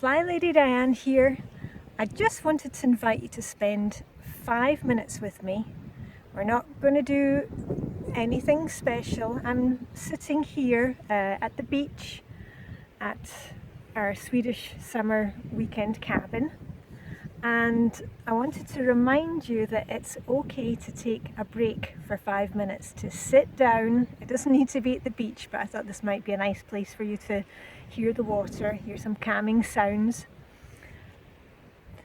Flylady Diane here. I just wanted to invite you to spend 5 minutes with me. We're not going to do anything special. I'm sitting here at the beach at our Swedish summer weekend cabin, and I wanted to remind you that it's okay to take a break for 5 minutes, to sit down. It doesn't need to be at the beach, but I thought this might be a nice place for you to hear the water, hear some calming sounds,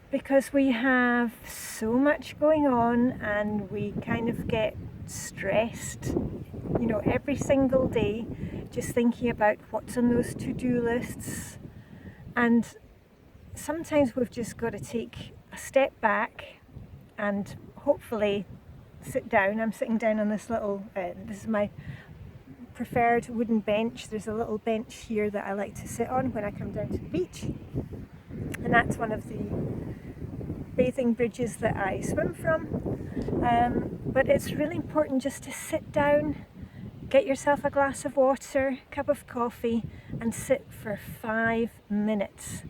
because we have so much going on and we kind of get stressed, every single day, just thinking about what's on those to-do lists. And sometimes we've just got to take a step back and hopefully sit down. I'm sitting down on this little, this is my preferred wooden bench. There's a little bench here that I like to sit on when I come down to the beach, and that's one of the bathing bridges that I swim from. But it's really important just to sit down, get yourself a glass of water, cup of coffee, and sit for 5 minutes.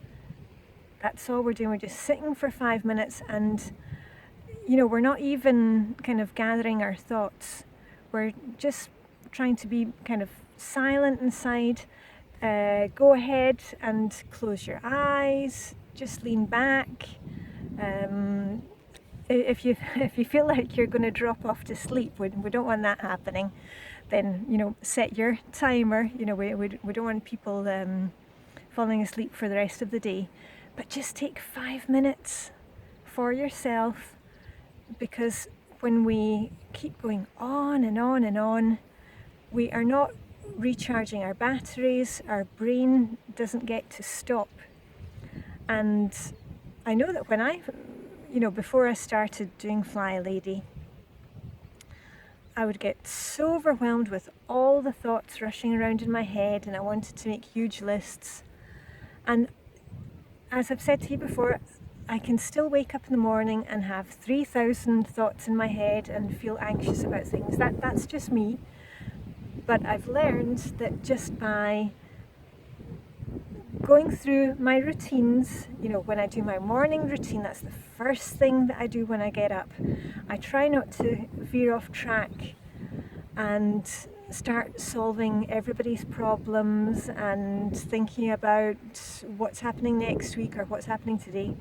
That's all we're doing. We're just sitting for 5 minutes, and we're not even kind of gathering our thoughts. We're just trying to be kind of silent inside. Go ahead and close your eyes, just lean back. If you feel like you're going to drop off to sleep, we don't want that happening, then set your timer. We don't want people falling asleep for the rest of the day. But just take 5 minutes for yourself, because when we keep going on and on and on, we are not recharging our batteries. Our brain doesn't get to stop. And I know that when before I started doing Flylady, I would get so overwhelmed with all the thoughts rushing around in my head, and I wanted to make huge lists. And as I've said to you before, I can still wake up in the morning and have 3,000 thoughts in my head and feel anxious about things. That's just me. But I've learned that just by going through my routines, when I do my morning routine, that's the first thing that I do when I get up. I try not to veer off track and start solving everybody's problems and thinking about what's happening next week or what's happening today.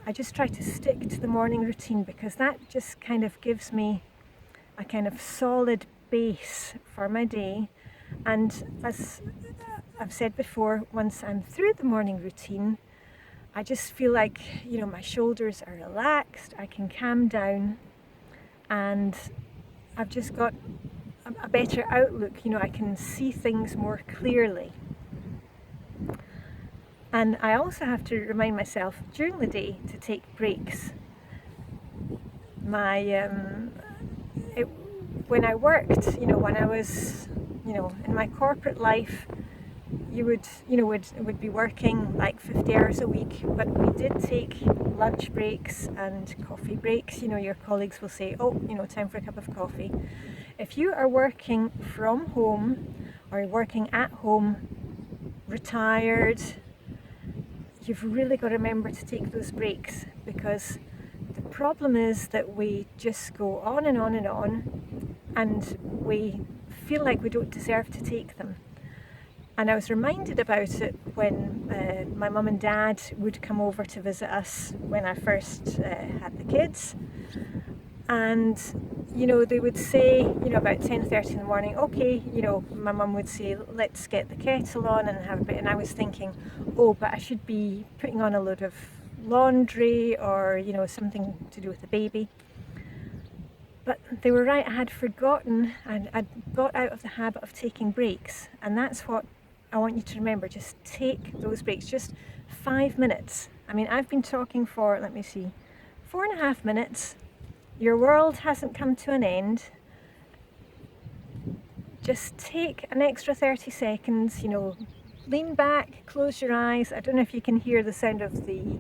I just try to stick to the morning routine, because that just kind of gives me a kind of solid base for my day. And as I've said before, once I'm through the morning routine, I just feel like my shoulders are relaxed, I can calm down, and I've just got a better outlook. I can see things more clearly. And I also have to remind myself during the day to take breaks. When I worked, when I was, in my corporate life, you would be working like 50 hours a week, but we did take lunch breaks and coffee breaks. Your colleagues will say, oh, time for a cup of coffee. If you are working from home or working at home, retired, you've really got to remember to take those breaks, because the problem is that we just go on and on and on, and we feel like we don't deserve to take them. And I was reminded about it when my mum and dad would come over to visit us when I first had the kids. And, they would say, about 10:30 in the morning, okay, my mum would say, let's get the kettle on and have a bit. And I was thinking, oh, but I should be putting on a load of laundry or, something to do with the baby. But they were right, I had forgotten, and I'd got out of the habit of taking breaks. And that's what I want you to remember. Just take those breaks, just 5 minutes. I mean, I've been talking for, 4.5 minutes. Your world hasn't come to an end. Just take an extra 30 seconds, lean back, close your eyes. I don't know if you can hear the sound of the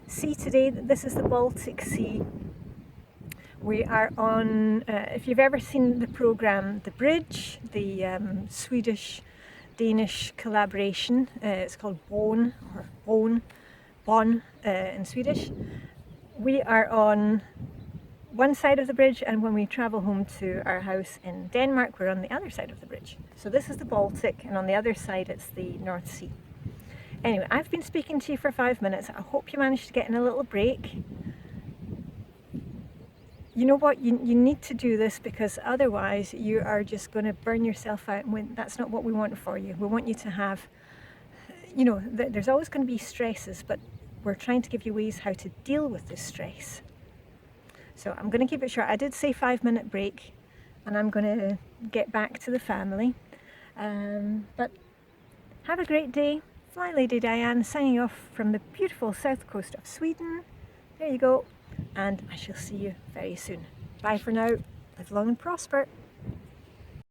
sea today. This is the Baltic Sea. We are on, if you've ever seen the programme The Bridge, the Swedish Danish collaboration. It's called Bon, or Bon in Swedish. We are on one side of the bridge, and when we travel home to our house in Denmark, we're on the other side of the bridge. So this is the Baltic, and on the other side it's the North Sea. Anyway, I've been speaking to you for 5 minutes. I hope you managed to get in a little break. You know what, you need to do this, because otherwise you are just going to burn yourself out, and that's not what we want for you. We want you to have, you know, there's always going to be stresses, but we're trying to give you ways how to deal with this stress. So I'm going to keep it short. I did say 5-minute break, and I'm going to get back to the family. But have a great day. Flylady Diane signing off from the beautiful south coast of Sweden. There you go. And I shall see you very soon. Bye for now. Live long and prosper.